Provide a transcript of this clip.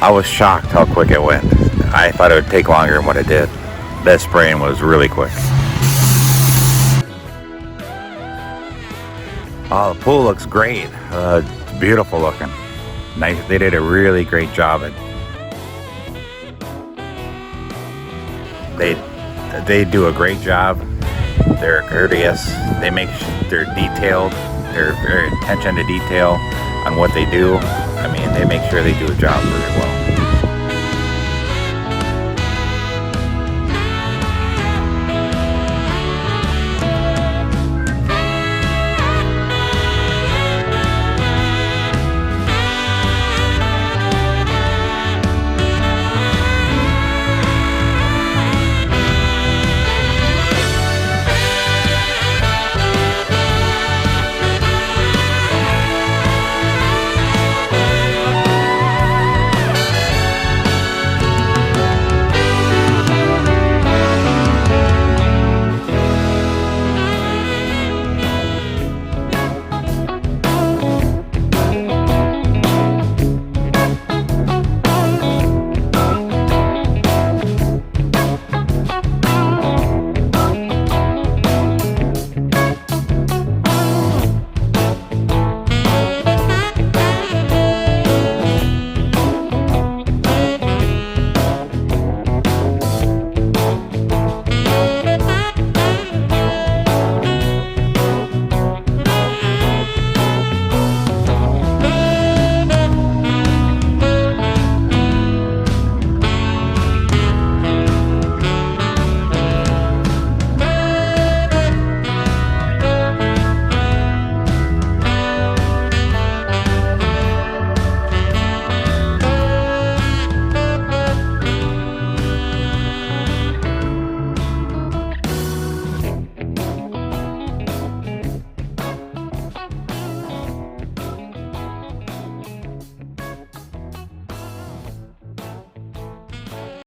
I was shocked how quick it went. I thought it would take longer than what it did. That spraying was really quick. Oh, the pool looks great. It's beautiful looking. Nice. They did a really great job. They do a great job. They're courteous. They're detailed. They're very attention to detail on what they do. I mean, they make sure they do a job really well.